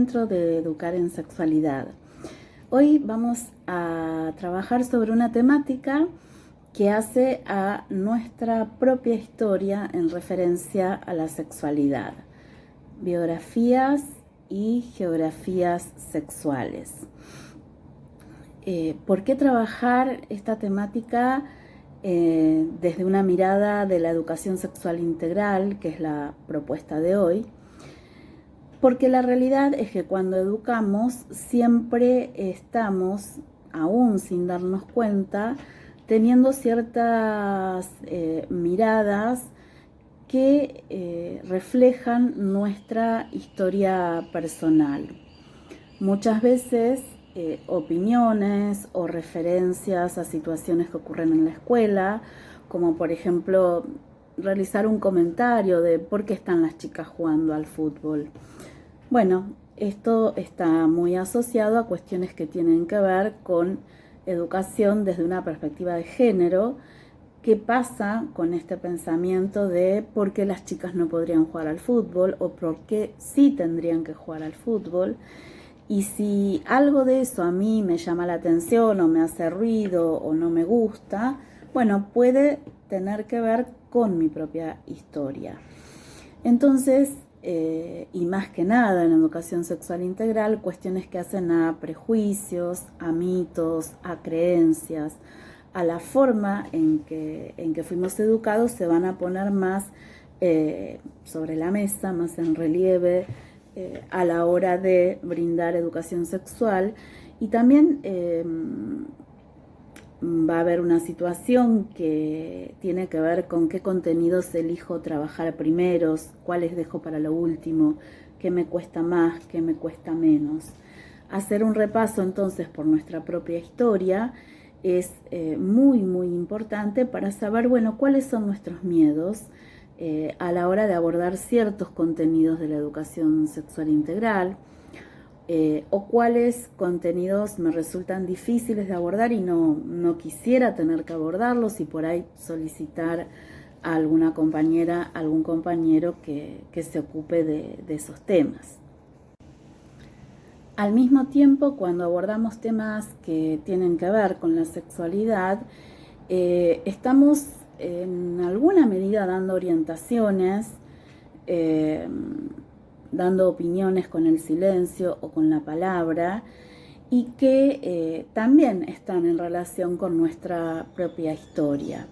Centro de Educar en Sexualidad. Hoy vamos a trabajar sobre una temática que hace a nuestra propia historia en referencia a la sexualidad. Biografías y geografías sexuales. ¿Por qué trabajar esta temática desde una mirada de la educación sexual integral, que es la propuesta de hoy? Porque la realidad es que cuando educamos siempre estamos, aún sin darnos cuenta, teniendo ciertas miradas que reflejan nuestra historia personal. Muchas veces opiniones o referencias a situaciones que ocurren en la escuela, como por ejemplo realizar un comentario de por qué están las chicas jugando al fútbol. Bueno, esto está muy asociado a cuestiones que tienen que ver con educación desde una perspectiva de género. ¿Qué pasa con este pensamiento de por qué las chicas no podrían jugar al fútbol o por qué sí tendrían que jugar al fútbol? Y si algo de eso a mí me llama la atención o me hace ruido o no me gusta, bueno, puede tener que ver con mi propia historia. Entonces, y más que nada en educación sexual integral, cuestiones que hacen a prejuicios, a mitos, a creencias, a la forma en que fuimos educados se van a poner más sobre la mesa, más en relieve a la hora de brindar educación sexual. Y también va a haber una situación que tiene que ver con qué contenidos elijo trabajar primeros, cuáles dejo para lo último, qué me cuesta más, qué me cuesta menos. Hacer un repaso entonces por nuestra propia historia es muy importante para saber, bueno, cuáles son nuestros miedos a la hora de abordar ciertos contenidos de la educación sexual integral, o cuáles contenidos me resultan difíciles de abordar y no quisiera tener que abordarlos, y por ahí solicitar a alguna compañera, algún compañero que se ocupe de esos temas. Al mismo tiempo, cuando abordamos temas que tienen que ver con la sexualidad, estamos en alguna medida dando orientaciones, dando opiniones con el silencio o con la palabra, y que también están en relación con nuestra propia historia.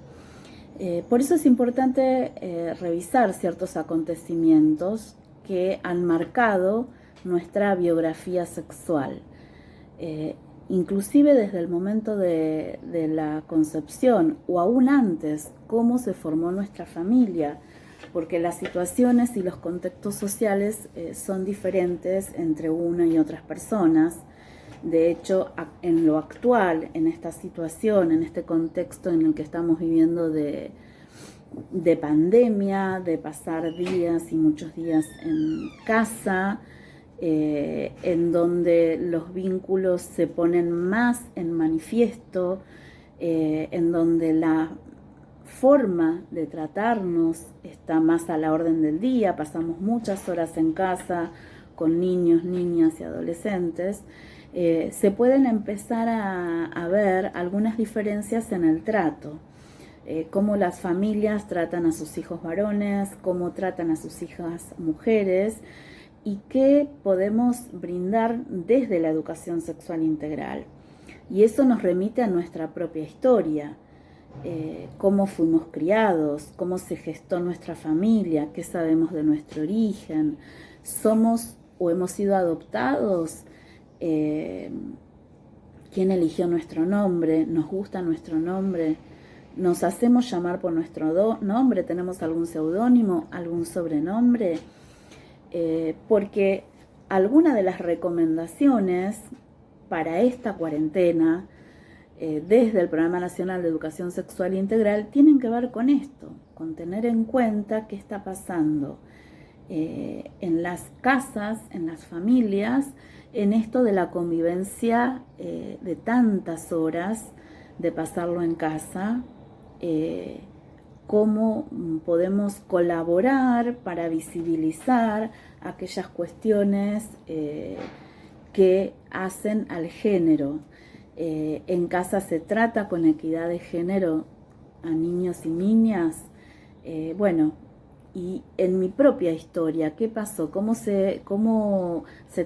Por eso es importante revisar ciertos acontecimientos que han marcado nuestra biografía sexual, inclusive desde el momento de la concepción o aún antes, cómo se formó nuestra familia, porque las situaciones y los contextos sociales son diferentes entre una y otras personas. De hecho, en lo actual, en esta situación, en este contexto en el que estamos viviendo de pandemia, de pasar días y muchos días en casa, en donde los vínculos se ponen más en manifiesto, en donde la forma de tratarnos está más a la orden del día, pasamos muchas horas en casa con niños, niñas y adolescentes, se pueden empezar a ver algunas diferencias en el trato, cómo las familias tratan a sus hijos varones, cómo tratan a sus hijas mujeres, y qué podemos brindar desde la educación sexual integral. Y eso nos remite a nuestra propia historia, cómo fuimos criados, cómo se gestó nuestra familia, qué sabemos de nuestro origen, somos o hemos sido adoptados, quién eligió nuestro nombre, nos gusta nuestro nombre, nos hacemos llamar por nuestro nombre, tenemos algún seudónimo, algún sobrenombre, porque alguna de las recomendaciones para esta cuarentena desde el Programa Nacional de Educación Sexual Integral tienen que ver con esto, con tener en cuenta qué está pasando en las casas, en las familias, en esto de la convivencia de tantas horas, de pasarlo en casa, cómo podemos colaborar para visibilizar aquellas cuestiones que hacen al género. En casa se trata con equidad de género a niños y niñas. Bueno, y en mi propia historia, ¿qué pasó? ¿Cómo se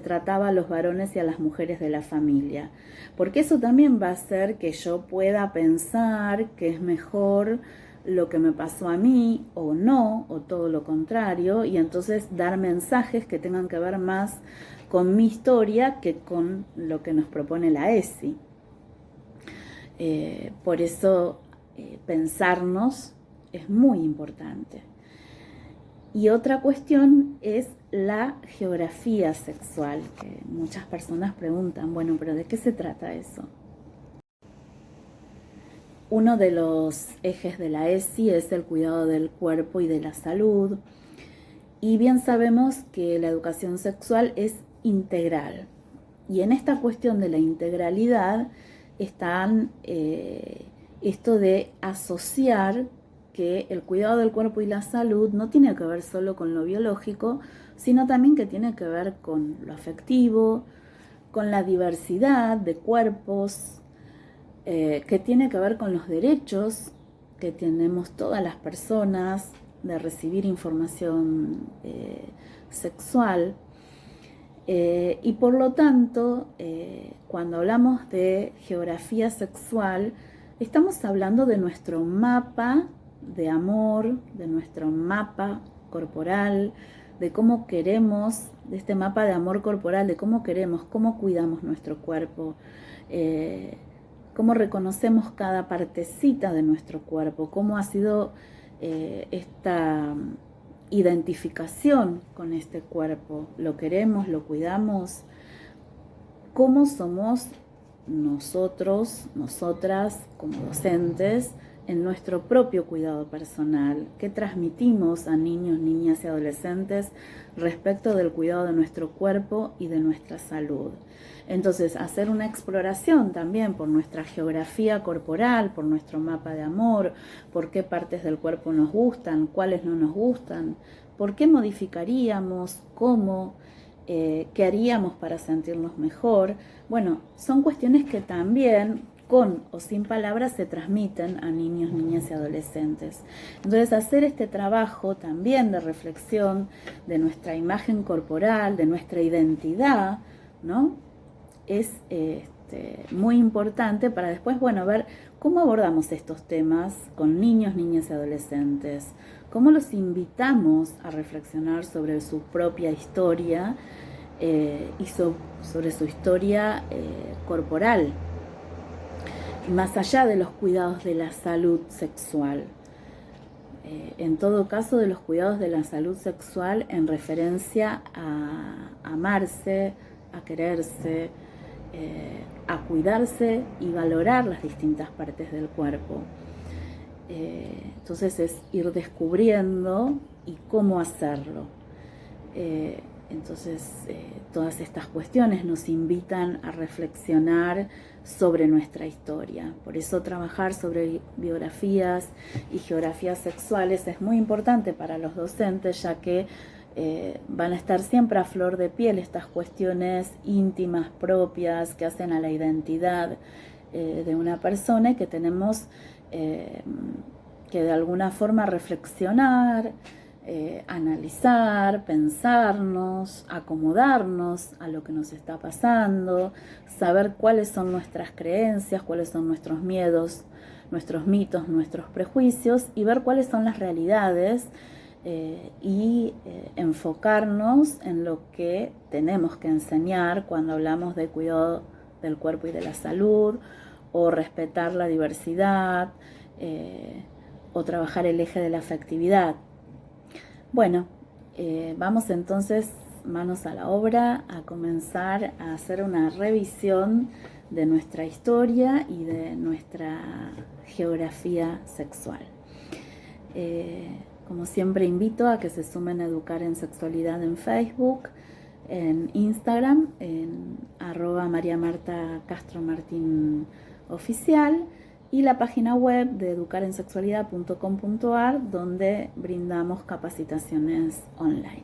trataba a los varones y a las mujeres de la familia? Porque eso también va a hacer que yo pueda pensar que es mejor lo que me pasó a mí o no, o todo lo contrario, y entonces dar mensajes que tengan que ver más con mi historia que con lo que nos propone la ESI. Por eso pensarnos es muy importante. Y otra cuestión es la geografía sexual, que muchas personas preguntan, bueno, pero ¿de qué se trata eso? Uno de los ejes de la ESI es el cuidado del cuerpo y de la salud. Y bien sabemos que la educación sexual es integral. Y en esta cuestión de la integralidad están esto de asociar que el cuidado del cuerpo y la salud no tiene que ver solo con lo biológico, sino también que tiene que ver con lo afectivo, con la diversidad de cuerpos, que tiene que ver con los derechos que tenemos todas las personas de recibir información sexual. Y por lo tanto, cuando hablamos de geografía sexual, estamos hablando de nuestro mapa de amor, de nuestro mapa corporal, de cómo queremos, de este mapa de amor corporal, de cómo queremos, cómo cuidamos nuestro cuerpo, cómo reconocemos cada partecita de nuestro cuerpo, cómo ha sido esta identificación con este cuerpo, lo queremos, lo cuidamos, cómo somos nosotros, nosotras como docentes en nuestro propio cuidado personal, qué transmitimos a niños, niñas y adolescentes respecto del cuidado de nuestro cuerpo y de nuestra salud. Entonces, hacer una exploración también por nuestra geografía corporal, por nuestro mapa de amor, por qué partes del cuerpo nos gustan, cuáles no nos gustan, por qué modificaríamos, cómo, qué haríamos para sentirnos mejor. Bueno, son cuestiones que también con o sin palabras se transmiten a niños, niñas y adolescentes. Entonces, hacer este trabajo también de reflexión de nuestra imagen corporal, de nuestra identidad, ¿no? Es muy importante para después, bueno, ver cómo abordamos estos temas con niños, niñas y adolescentes, cómo los invitamos a reflexionar sobre su propia historia y sobre su historia corporal, más allá de los cuidados de la salud sexual. En todo caso, de los cuidados de la salud sexual en referencia a amarse, a quererse, a cuidarse y valorar las distintas partes del cuerpo. Entonces es ir descubriendo y cómo hacerlo. Entonces todas estas cuestiones nos invitan a reflexionar sobre nuestra historia. Por eso trabajar sobre biografías y geografías sexuales es muy importante para los docentes, ya que van a estar siempre a flor de piel estas cuestiones íntimas propias que hacen a la identidad de una persona y que tenemos que de alguna forma reflexionar, analizar, pensarnos, acomodarnos a lo que nos está pasando, saber cuáles son nuestras creencias, cuáles son nuestros miedos, nuestros mitos, nuestros prejuicios y ver cuáles son las realidades y enfocarnos en lo que tenemos que enseñar cuando hablamos de cuidado del cuerpo y de la salud, o respetar la diversidad, o trabajar el eje de la afectividad. Bueno, vamos entonces manos a la obra a comenzar a hacer una revisión de nuestra historia y de nuestra geografía sexual. Como siempre, invito a que se sumen a Educar en Sexualidad en Facebook, en Instagram, en @mariamartacastromartinoficial, y la página web de educarensexualidad.com.ar, donde brindamos capacitaciones online.